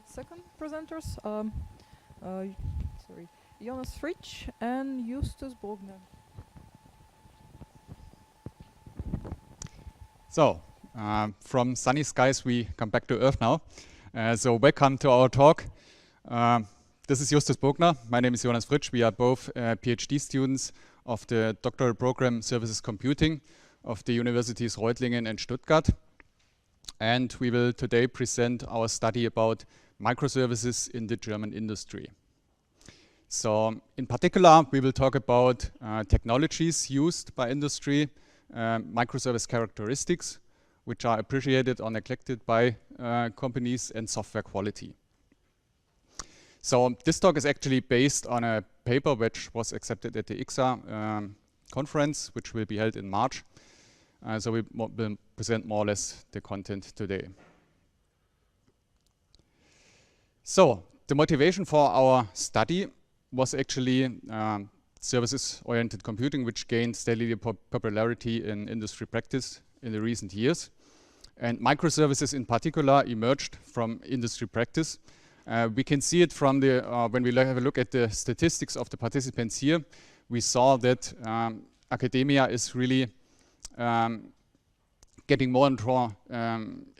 second presenters, Jonas Fritsch and Justus Bogner. So, from sunny skies we come back to Earth now. So welcome to our talk. This is Justus Bogner. My name is Jonas Fritsch. We are both PhD students of the doctoral program Services Computing of the Universities Reutlingen and Stuttgart. And we will today present our study about microservices in the German industry. So in particular, we will talk about technologies used by industry, microservice characteristics, which are appreciated or neglected by companies, and software quality. So this talk is actually based on a paper which was accepted at the ICSA conference, which will be held in March. So we will present more or less the content today. So the motivation for our study was actually services-oriented computing, which gained steadily popularity in industry practice in the recent years. And microservices in particular emerged from industry practice. We can see it from the, when we have a look at the statistics of the participants here, we saw that academia is really getting more and more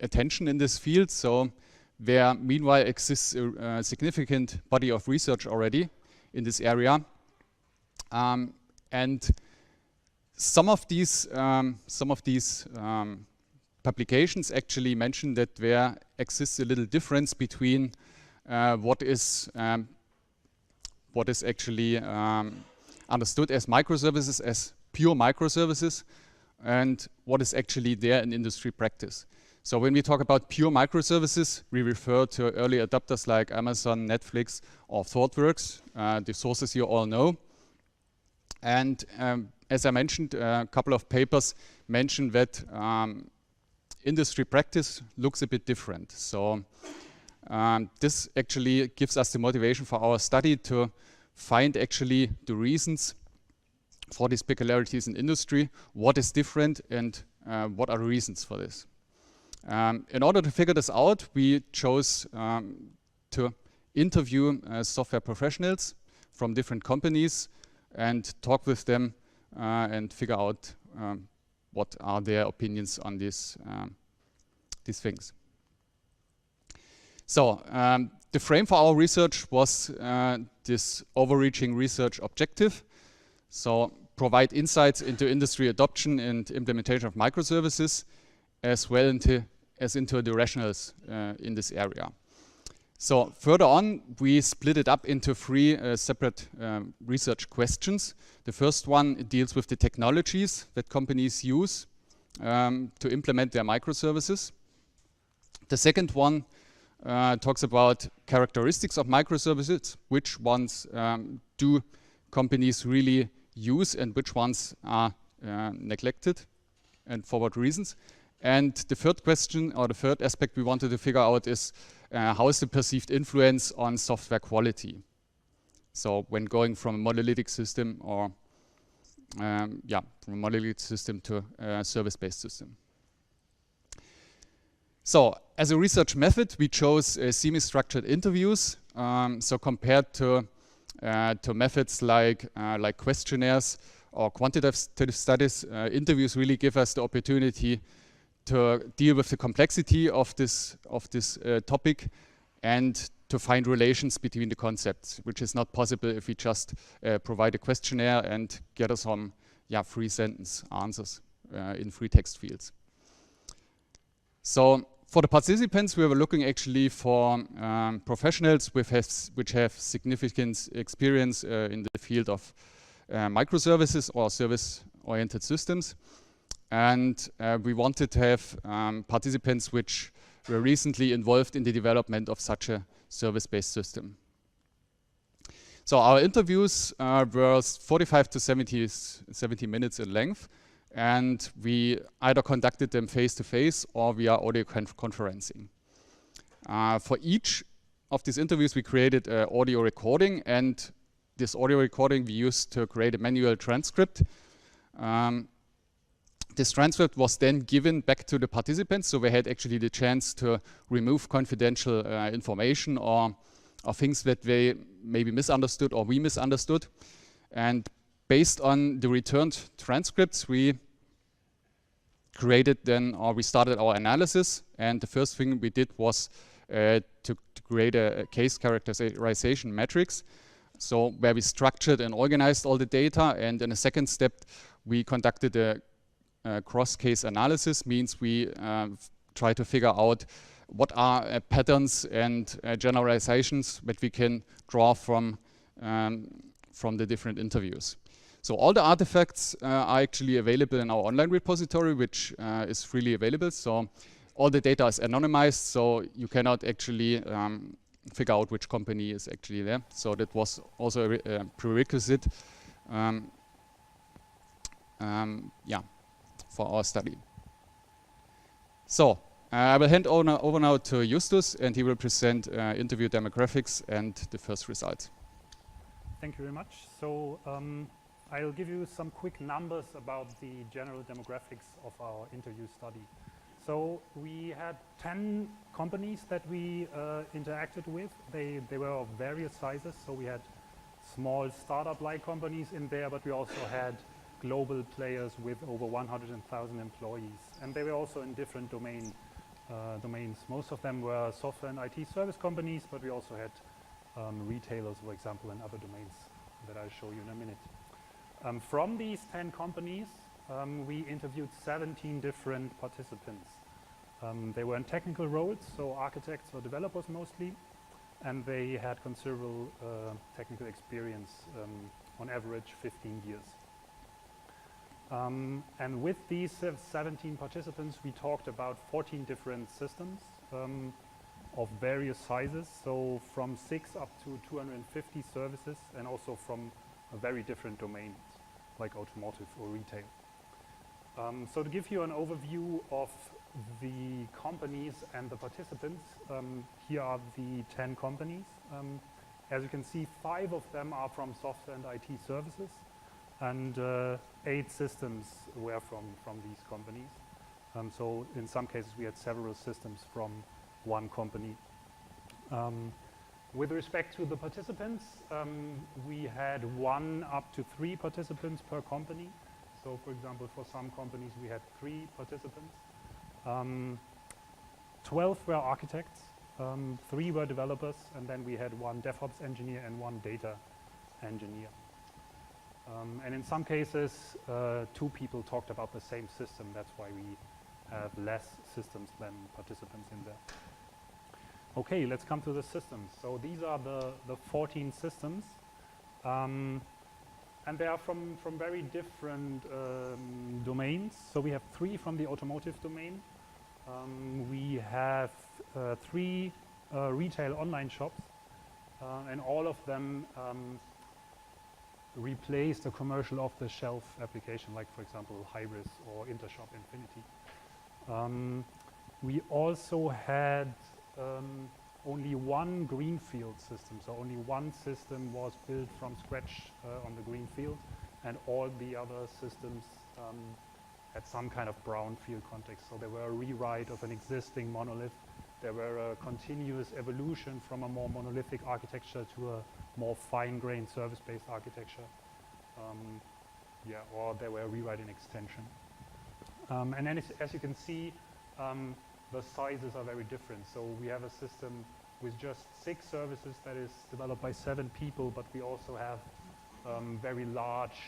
attention in this field. So there meanwhile exists a significant body of research already in this area. And some of these publications actually mention that there exists a little difference between what is actually understood as microservices, as pure microservices, and what is actually there in industry practice. So when we talk about pure microservices, we refer to early adopters like Amazon, Netflix, or ThoughtWorks, the sources you all know. And as I mentioned, a couple of papers mention that industry practice looks a bit different. So this actually gives us the motivation for our study to find actually the reasons for these peculiarities in industry, what is different, and what are the reasons for this. In order to figure this out, we chose to interview software professionals from different companies and talk with them and figure out what are their opinions on these things. So the frame for our research was this overreaching research objective. So provide insights into industry adoption and implementation of microservices, as well as into the rationales in this area. So further on, we split it up into three separate research questions. The first one deals with the technologies that companies use to implement their microservices. The second one talks about characteristics of microservices, which ones do companies really use and which ones are neglected and for what reasons. And the third question, or the third aspect we wanted to figure out is how is the perceived influence on software quality? So when going from a monolithic system or from a monolithic system to a service-based system. So as a research method, we chose semi-structured interviews. So compared to methods like questionnaires or quantitative studies, interviews really give us the opportunity to deal with the complexity of this topic and to find relations between the concepts, which is not possible if we just provide a questionnaire and get us some free sentence answers in free text fields. So for the participants, we were looking actually for professionals which have significant experience in the field of microservices or service-oriented systems. And we wanted to have participants which were recently involved in the development of such a service-based system. So our interviews were 45 to 70 minutes in length, and we either conducted them face-to-face or via audio conferencing. For each of these interviews, we created an audio recording, and this audio recording we used to create a manual transcript. This transcript was then given back to the participants, so they had actually the chance to remove confidential information or things that they maybe misunderstood or we misunderstood. And based on the returned transcripts, we started our analysis. And the first thing we did was to create a case characterization matrix. So where we structured and organized all the data. And in a second step, we conducted a cross-case analysis, means we try to figure out what are patterns and generalizations that we can draw from the different interviews. So all the artifacts are actually available in our online repository, which is freely available. So all the data is anonymized, so you cannot actually figure out which company is actually there. So that was also a prerequisite for our study. So I will hand over now to Justus, and he will present interview demographics and the first results. Thank you very much. So I'll give you some quick numbers about the general demographics of our interview study. So we had 10 companies that we interacted with. They were of various sizes. So we had small startup-like companies in there, but we also had global players with over 100,000 employees. And they were also in different domains. Most of them were software and IT service companies, but we also had retailers, for example, and other domains that I'll show you in a minute. From these 10 companies, we interviewed 17 different participants. They were in technical roles, so architects or developers mostly, and they had considerable technical experience, on average 15 years. And with these 17 participants, we talked about 14 different systems of various sizes, so from 6 up to 250 services, and also from very different domains, like automotive or retail. So to give you an overview of the companies and the participants, here are the 10 companies. As you can see, 5 of them are from software and IT services, and 8 systems were from these companies. So in some cases, we had several systems from one company. With respect to the participants, we had 1 up to 3 participants per company. So for example, for some companies, we had 3 participants. 12 were architects, 3 were developers, and then we had 1 DevOps engineer and 1 data engineer. And in some cases, 2 people talked about the same system. That's why we have less systems than participants in there. Okay, let's come to the systems. So these are the 14 systems. And they are from very different domains. So we have 3 from the automotive domain. We have 3 retail online shops, and all of them replaced a commercial off-the-shelf application, like for example Hybris or Intershop Infinity. We also had only 1 greenfield system, so only 1 system was built from scratch on the greenfield, and all the other systems had some kind of brownfield context. So there were a rewrite of an existing monolith. There were a continuous evolution from a more monolithic architecture to a more fine-grained service-based architecture. Or there were rewrite and extension. And then as you can see, the sizes are very different. So we have a system with just 6 services that is developed by 7 people, but we also have very large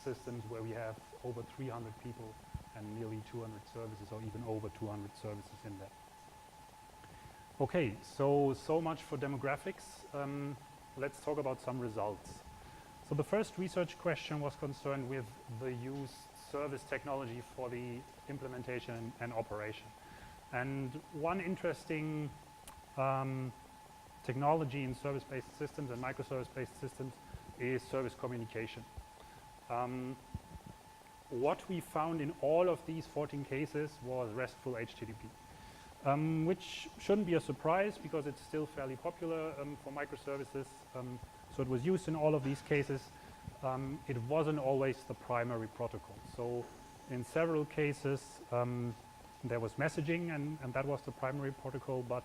systems where we have over 300 people and nearly 200 services, or even over 200 services in there. Okay, so much for demographics. Let's talk about some results. So the first research question was concerned with the used service technology for the implementation and operation. And one interesting technology in service-based systems and microservice-based systems is service communication. What we found in all of these 14 cases was RESTful HTTP, which shouldn't be a surprise because it's still fairly popular for microservices. So it was used in all of these cases. It wasn't always the primary protocol. So In several cases, there was messaging, and that was the primary protocol, but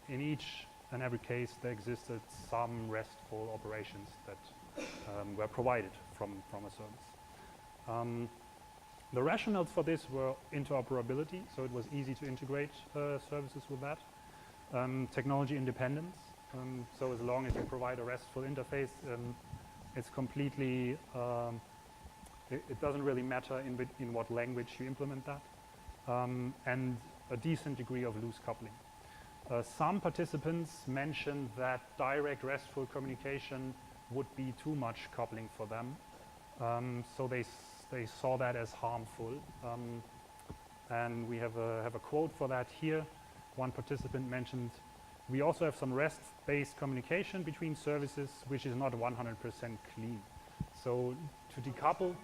in each and every case, there existed some RESTful operations that were provided from a service. The rationales for this were interoperability, so it was easy to integrate services with that. Technology independence, so as long as you provide a RESTful interface, it's completely, it doesn't really matter in what language you implement that. And a decent degree of loose coupling. Some participants mentioned that direct RESTful communication would be too much coupling for them. So they saw that as harmful. And we have a quote for that here. One participant mentioned, we also have some REST-based communication between services, which is not 100% clean. So to decouple,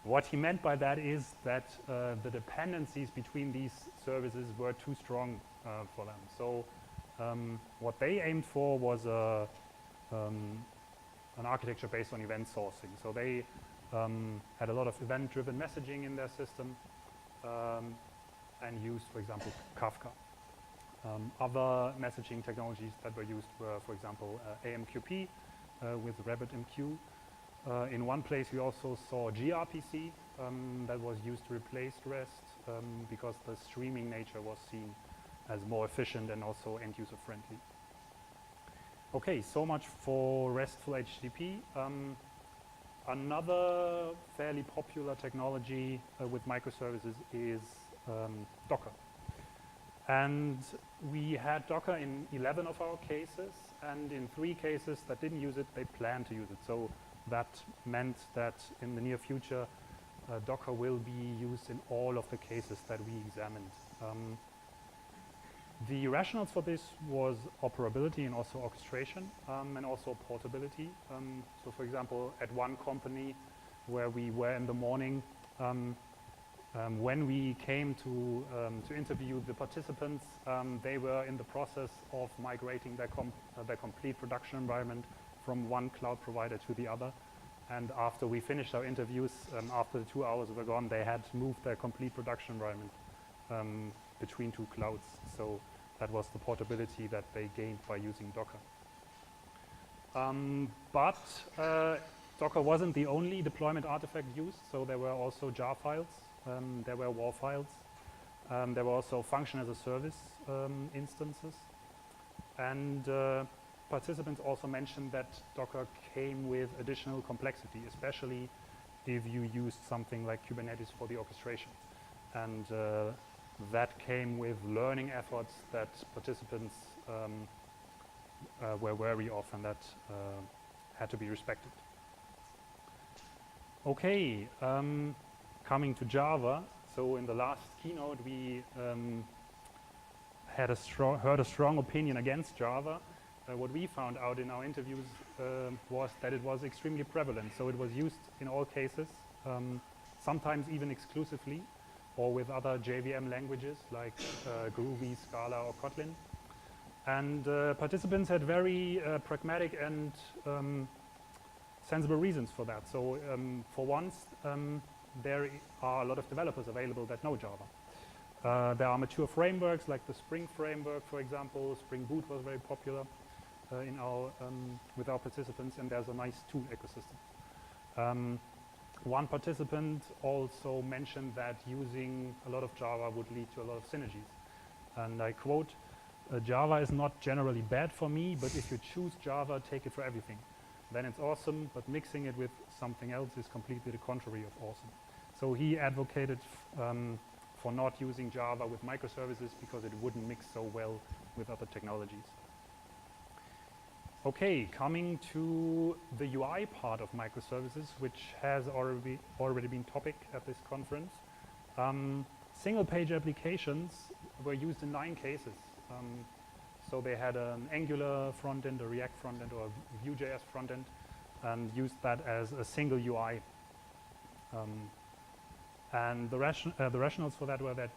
what he meant by that is that the dependencies between these services were too strong for them. So what they aimed for was an architecture based on event sourcing. So they had a lot of event-driven messaging in their system and used, for example, Kafka. Other messaging technologies that were used were, for example, AMQP with RabbitMQ. In one place, we also saw gRPC that was used to replace REST because the streaming nature was seen as more efficient and also end-user friendly. Okay, so much for RESTful HTTP. Another fairly popular technology with microservices is Docker. And we had Docker in 11 of our cases, and in 3 cases that didn't use it, they planned to use it. So that meant that in the near future, Docker will be used in all of the cases that we examined. The rationales for this was operability and also orchestration and also portability. So for example, at one company where we were in the morning, when we came to interview the participants, they were in the process of migrating their complete production environment from one cloud provider to the other. And after we finished our interviews, after the 2 hours were gone, they had moved their complete production environment between 2 clouds. So that was the portability that they gained by using Docker. But Docker wasn't the only deployment artifact used. So there were also jar files. There were WAR files. There were also function as a service instances. And participants also mentioned that Docker came with additional complexity, especially if you used something like Kubernetes for the orchestration. And that came with learning efforts that participants were wary of and that had to be respected. Okay, coming to Java. So in the last keynote, we heard a strong opinion against Java. What we found out in our interviews was that it was extremely prevalent. So it was used in all cases, sometimes even exclusively, or with other JVM languages like Groovy, Scala, or Kotlin. And participants had very pragmatic and sensible reasons for that. So for once, there are a lot of developers available that know Java. There are mature frameworks like the Spring framework, for example. Spring Boot was very popular with our participants, and there's a nice tool ecosystem. One participant also mentioned that using a lot of Java would lead to a lot of synergies. And I quote, Java is not generally bad for me, but if you choose Java, take it for everything. Then it's awesome, but mixing it with something else is completely the contrary of awesome. So he advocated for not using Java with microservices because it wouldn't mix so well with other technologies. Okay, coming to the UI part of microservices, which has already been topic at this conference. Single-page applications were used in 9 cases. So they had an Angular frontend, a React frontend, or a Vue.js frontend, and used that as a single UI. And the rationales for that were that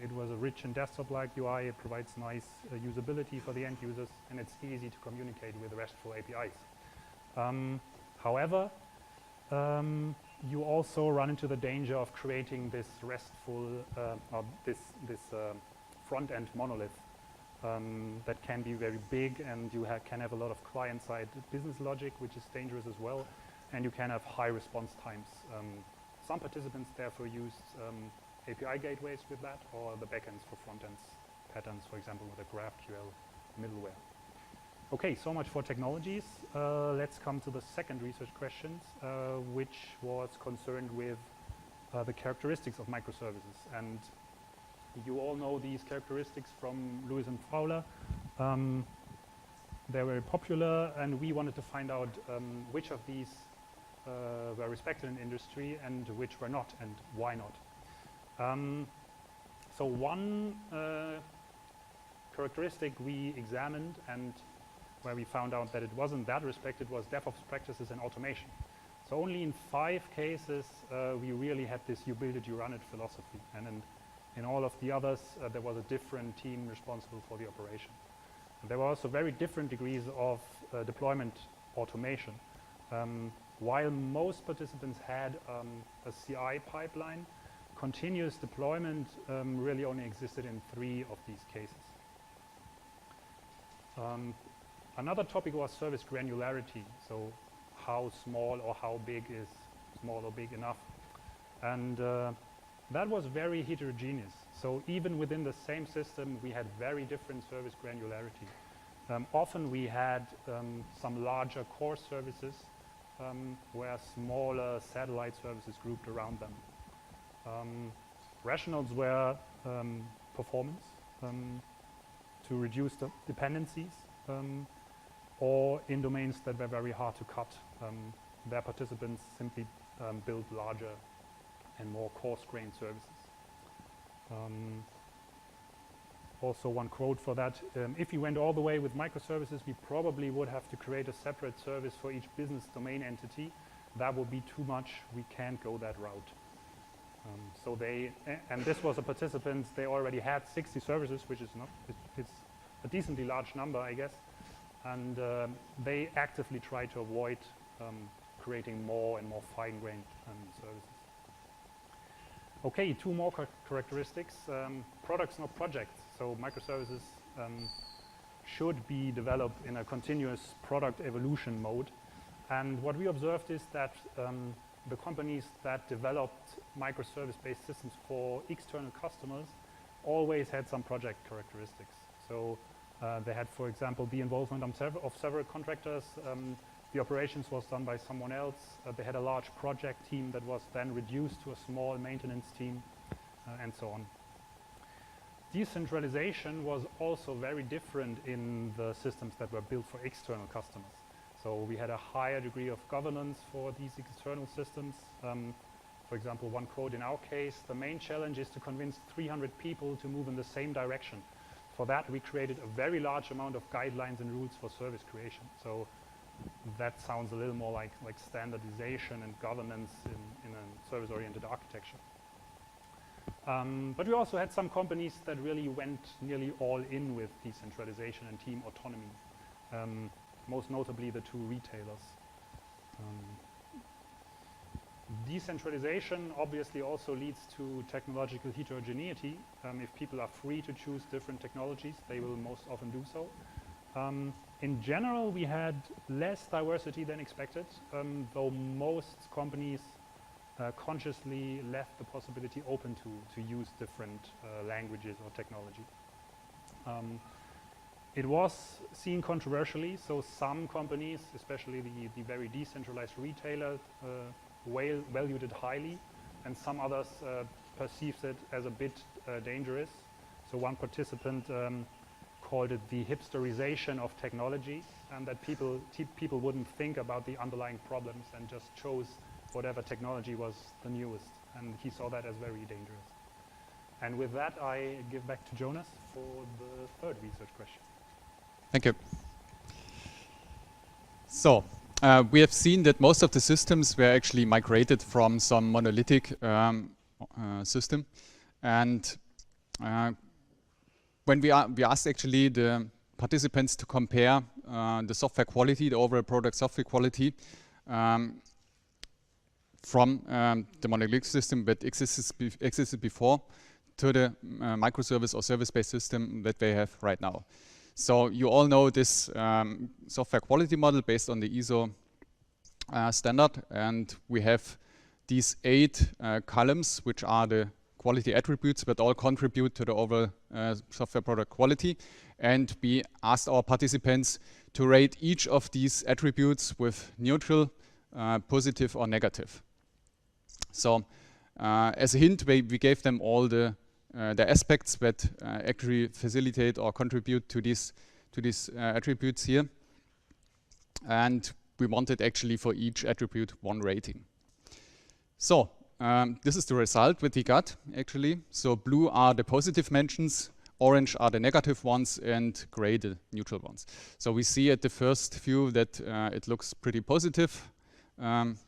it was a rich and desktop-like UI. It provides nice usability for the end users, and it's easy to communicate with RESTful APIs. However, you also run into the danger of creating this RESTful or this front-end monolith that can be very big, and you can have a lot of client-side business logic, which is dangerous as well, and you can have high response times. Some participants therefore use API gateways with that, or the backends for front-ends patterns, for example, with a GraphQL middleware. Okay, so much for technologies. Let's come to the second research questions, which was concerned with the characteristics of microservices. And you all know these characteristics from Lewis and Fowler. They're very popular, and we wanted to find out which of these were respected in industry and which were not, and why not. So one characteristic we examined and where we found out that it wasn't that respected was DevOps practices and automation. So only in 5 cases we really had this you build it, you run it philosophy. And in all of the others, there was a different team responsible for the operation. And there were also very different degrees of deployment automation. While most participants had a CI pipeline, continuous deployment really only existed in 3 of these cases. Another topic was service granularity, so how small or how big is small or big enough. And that was very heterogeneous. So even within the same system, we had very different service granularity. Often we had some larger core services where smaller satellite services grouped around them. Rationales were performance to reduce the dependencies, or in domains that were very hard to cut. Their participants simply built larger and more coarse-grained services. Also one quote for that, if we went all the way with microservices, we probably would have to create a separate service for each business domain entity. That would be too much. We can't go that route. So they, and this was a participant, they already had 60 services, which is not, it's a decently large number, I guess. And they actively try to avoid creating more and more fine-grained services. Okay, 2 more characteristics. Products, not projects. So microservices should be developed in a continuous product evolution mode. And what we observed is that the companies that developed microservice-based systems for external customers always had some project characteristics. So they had, for example, the involvement of several contractors. The operations was done by someone else. They had a large project team that was then reduced to a small maintenance team, and so on. Decentralization was also very different in the systems that were built for external customers. So we had a higher degree of governance for these external systems. For example, one quote in our case, the main challenge is to convince 300 people to move in the same direction. For that, we created a very large amount of guidelines and rules for service creation. So that sounds a little more like standardization and governance in a service-oriented architecture. But we also had some companies that really went nearly all in with decentralization and team autonomy. Most notably the 2 retailers. Decentralization obviously also leads to technological heterogeneity. If people are free to choose different technologies, they will most often do so. In general, we had less diversity than expected, though most companies consciously left the possibility open to use different languages or technology. It was seen controversially, so some companies, especially the very decentralized retailers, valued it highly, and some others perceived it as a bit dangerous. So one participant called it the hipsterization of technology, and that people wouldn't think about the underlying problems and just chose whatever technology was the newest, and he saw that as very dangerous. And with that, I give back to Jonas for the 3rd research question. Thank you. So we have seen that most of the systems were actually migrated from some monolithic system, and when we asked actually the participants to compare the software quality, the overall product software quality, from the monolithic system that existed before to the microservice or service-based system that they have right now. So you all know this software quality model based on the ISO standard, and we have these 8 columns, which are the quality attributes that all contribute to the overall software product quality. And we asked our participants to rate each of these attributes with neutral, positive, or negative. So as a hint, we gave them all the aspects that actually facilitate or contribute to these attributes here. And we wanted actually for each attribute 1 rating. So this is the result that we got actually. So blue are the positive mentions, orange are the negative ones, and gray the neutral ones. So we see at the first view that it looks pretty positive. And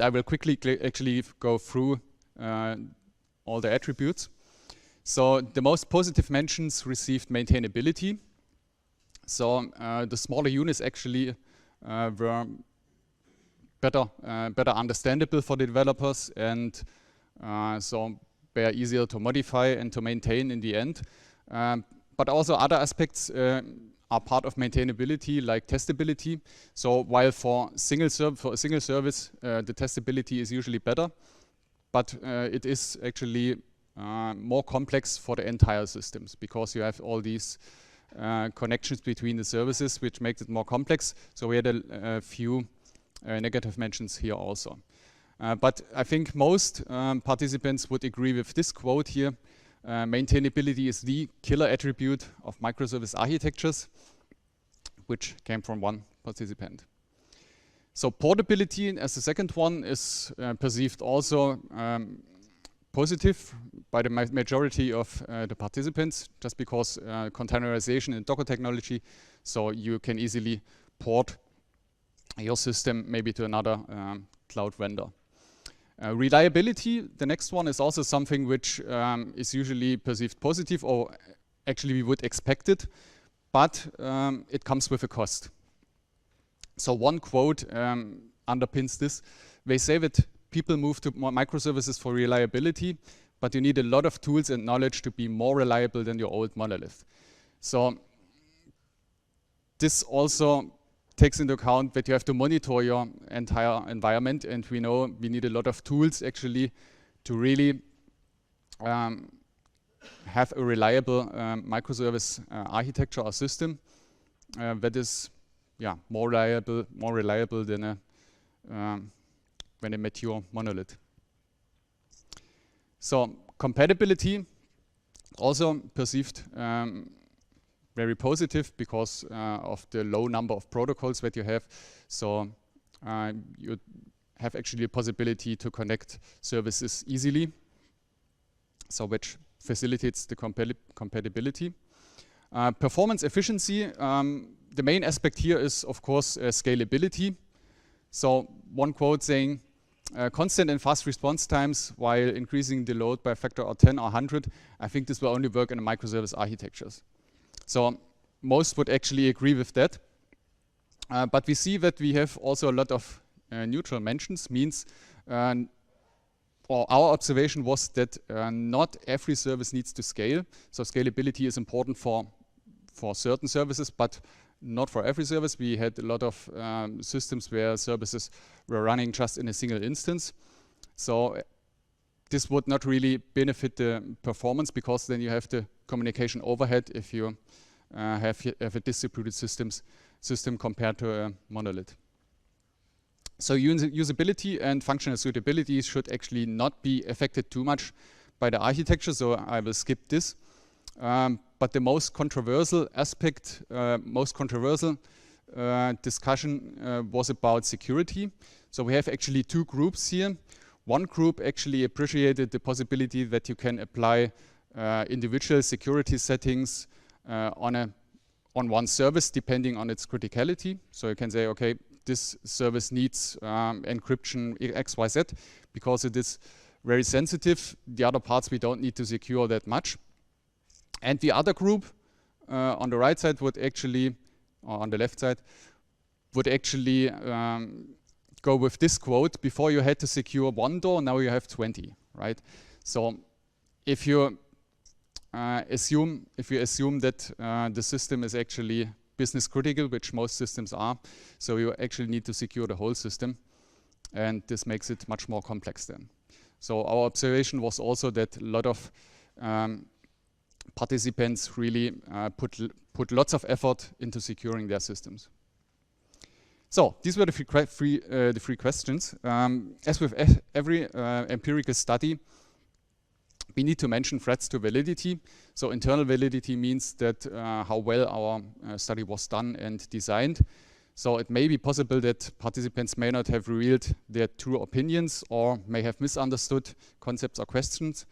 I will quickly actually go through all the attributes. So the most positive mentions received maintainability. So the smaller units actually were better understandable for the developers, and so they are easier to modify and to maintain in the end. But also other aspects are part of maintainability, like testability. So while for a single service, the testability is usually better, but it is actually more complex for the entire systems, because you have all these connections between the services, which makes it more complex. So we had a few negative mentions here also. But I think most participants would agree with this quote here. Maintainability is the killer attribute of microservice architectures, which came from one participant. So portability as the second one is perceived also positive by the majority of the participants, just because containerization and Docker technology, so you can easily port your system maybe to another cloud vendor. Reliability, the next one, is also something which is usually perceived positive, or actually we would expect it, but it comes with a cost. So one quote underpins this. They say that people move to microservices for reliability, but you need a lot of tools and knowledge to be more reliable than your old monolith. So this also takes into account that you have to monitor your entire environment, and we know we need a lot of tools actually to really have a reliable microservice architecture or system that is more reliable than a mature monolith. So compatibility also perceived very positive because of the low number of protocols that you have. So you have actually a possibility to connect services easily, so which facilitates the compatibility. Performance efficiency, the main aspect here is of course scalability. So one quote saying, constant and fast response times while increasing the load by a factor of 10 or 100, I think this will only work in microservice architectures. So most would actually agree with that. But we see that we have also a lot of neutral mentions, means or our observation was that not every service needs to scale. So scalability is important for certain services, but not for every service. We had a lot of systems where services were running just in a single instance. So this would not really benefit the performance, because then you have the communication overhead if you have a distributed system compared to a monolith. So usability and functional suitability should actually not be affected too much by the architecture, so I will skip this. But the most controversial aspect, discussion was about security. So we have actually two groups here. One group actually appreciated the possibility that you can apply individual security settings on one service depending on its criticality. So you can say, okay, this service needs encryption XYZ because it is very sensitive. The other parts we don't need to secure that much. And the other group on the right side would actually, or on the left side, would actually go with this quote, before you had to secure one door, now you have 20, right? So if you assume that the system is actually business critical, which most systems are, so you actually need to secure the whole system, and this makes it much more complex then. So our observation was also that a lot of participants really put lots of effort into securing their systems. So these were the three questions. As with every empirical study, we need to mention threats to validity. So internal validity means that how well our study was done and designed. So it may be possible that participants may not have revealed their true opinions or may have misunderstood concepts or questions.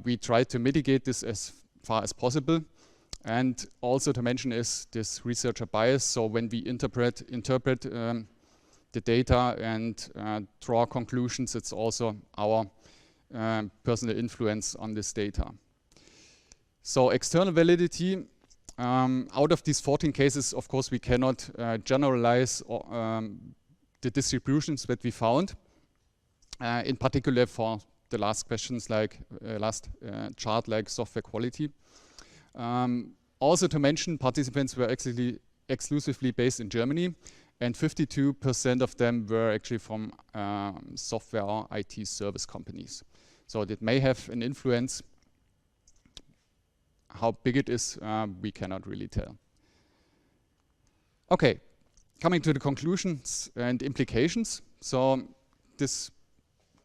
We try to mitigate this as far as possible. And also to mention is this researcher bias. So when we interpret the data and draw conclusions, it's also our personal influence on this data. So external validity, out of these 14 cases, of course, we cannot generalize the distributions that we found. In particular for the last questions, like last chart, like software quality. Also to mention, participants were actually exclusively based in Germany, and 52% of them were actually from software or IT service companies. So that may have an influence. How big it is, we cannot really tell. Okay, coming to the conclusions and implications. So this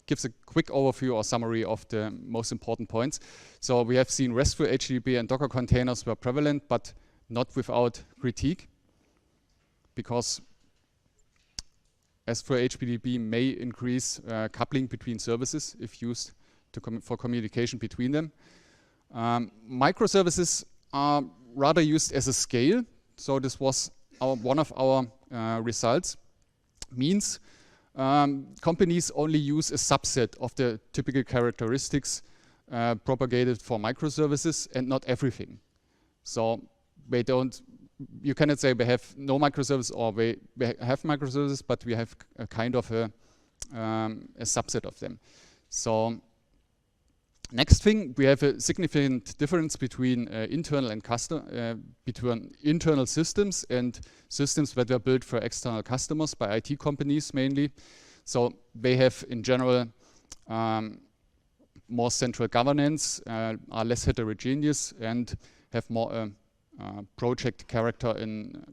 gives a quick overview or summary of the most important points. So we have seen RESTful HTTP and Docker containers were prevalent, but not without critique, because RESTful HTTP may increase coupling between services if used for communication between them. Microservices are rather used as a scale. So this was one of our results. Means companies only use a subset of the typical characteristics propagated for microservices and not everything. So they don't, you cannot say we have no microservice or we have microservices, but we have a kind of a subset of them. So next thing, we have a significant difference between internal and between internal systems and systems that were built for external customers by IT companies mainly. So they have, in general, more central governance, are less heterogeneous, and have more project character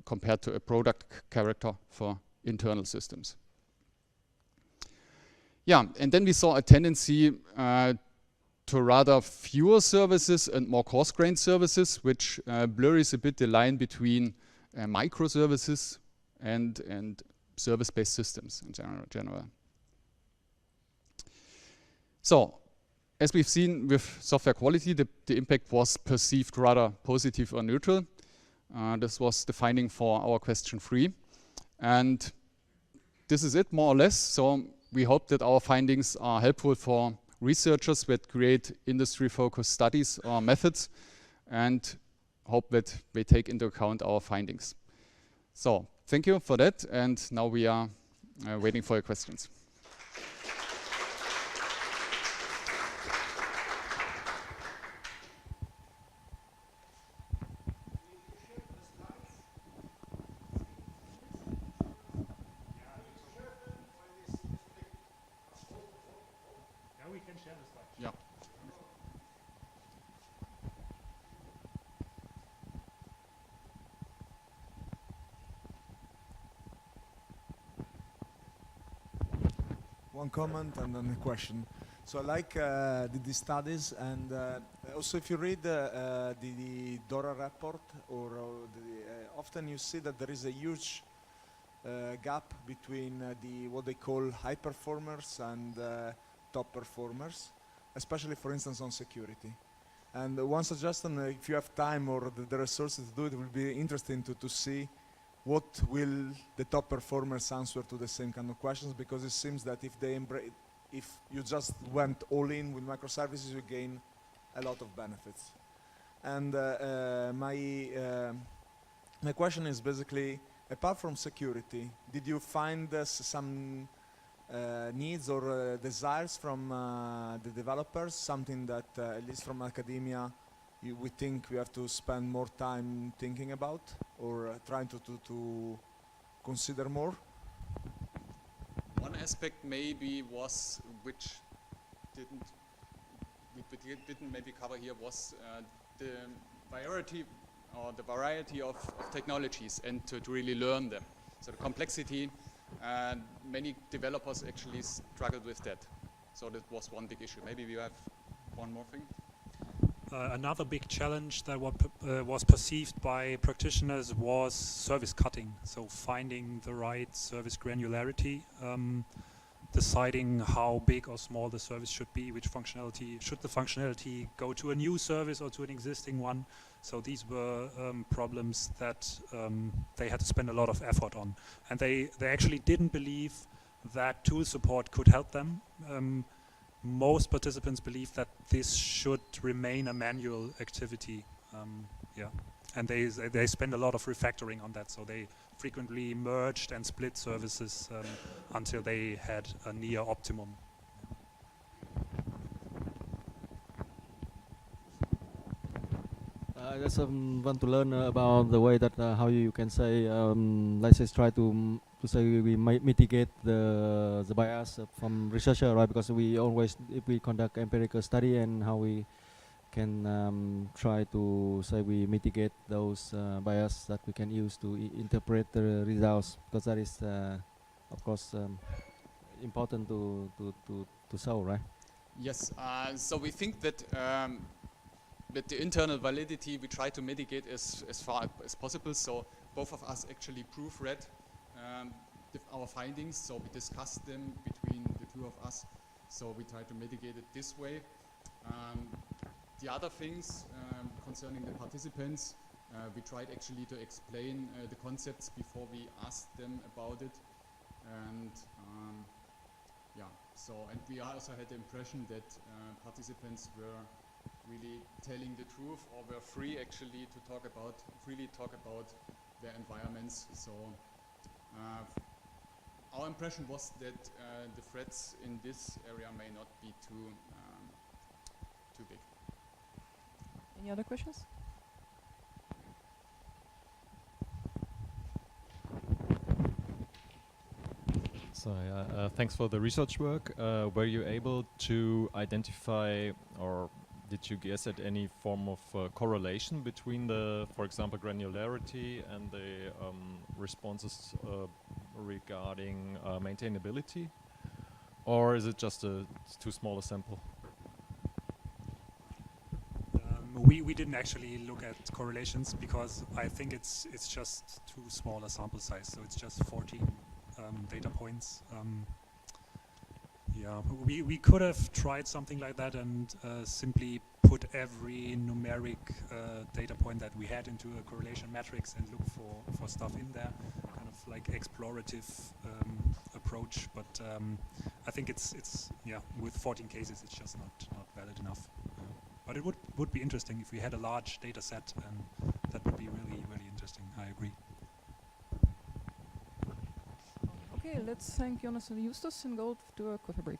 compared to a product character for internal systems. Yeah, and then we saw a tendency to rather fewer services and more coarse-grained services, which blurs a bit the line between microservices and service-based systems in general. So, as we've seen with software quality, the impact was perceived rather positive or neutral. This was the finding for our question 3. And this is it, more or less. So we hope that our findings are helpful for researchers that create industry-focused studies or methods, and hope that they take into account our findings. So thank you for that, and now we are waiting for your questions. We can share the slides. Yeah. One comment and then a question. So I like the studies, and also if you read the DORA report, often you see that there is a huge gap between what they call high performers and top performers, especially for instance on security. And one suggestion, if you have time or the resources to do it, will be interesting to see what will the top performers answer to the same kind of questions, because it seems that if you just went all in with microservices, you gain a lot of benefits. And my question is basically, apart from security, did you find some needs or desires from the developers, something that at least from academia we think we have to spend more time thinking about or trying to consider more? One aspect maybe was, which we didn't maybe cover here, was the variety of technologies and to really learn them. So the complexity, and many developers actually struggled with that. So that was one big issue. Maybe we have one more thing. Another big challenge that was perceived by practitioners was service cutting. So finding the right service granularity, deciding how big or small the service should be, which functionality, should the functionality go to a new service or to an existing one. So these were problems that they had to spend a lot of effort on. And they actually didn't believe that tool support could help them. Most participants believe that this should remain a manual activity. Yeah, and they spend a lot of refactoring on that. So they frequently merged and split services until they had a near optimum. I just want to learn about the way that how you can say, let's say, try to say we might mitigate the bias from researcher, right? Because we always, if we conduct empirical study, and how we can try to say we mitigate those bias that we can use to interpret the results, because that is, of course, important to show, right? Yes. So we think that. With the internal validity, we try to mitigate as far as possible. So both of us actually proofread our findings. So we discussed them between the two of us. So we try to mitigate it this way. The other things concerning the participants, we tried actually to explain the concepts before we asked them about it. And yeah, so, and we also had the impression that participants were really telling the truth, or were free actually to freely talk about their environments. So our impression was that the threats in this area may not be too big. Any other questions? Sorry, thanks for the research work. Were you able to identify, or did you guess at any form of correlation between the, for example, granularity and the responses regarding maintainability? Or is it just too small a sample? We didn't actually look at correlations, because I think it's just too small a sample size. So it's just 14 data points. Yeah, we could have tried something like that and simply put every numeric data point that we had into a correlation matrix and look for stuff in there, kind of like explorative approach. But I think it's yeah, with 14 cases, it's just not valid enough. But it would be interesting if we had a large data set, and that would be really, really interesting. I agree. Okay, let's thank Jonas and Justus and go to a coffee break.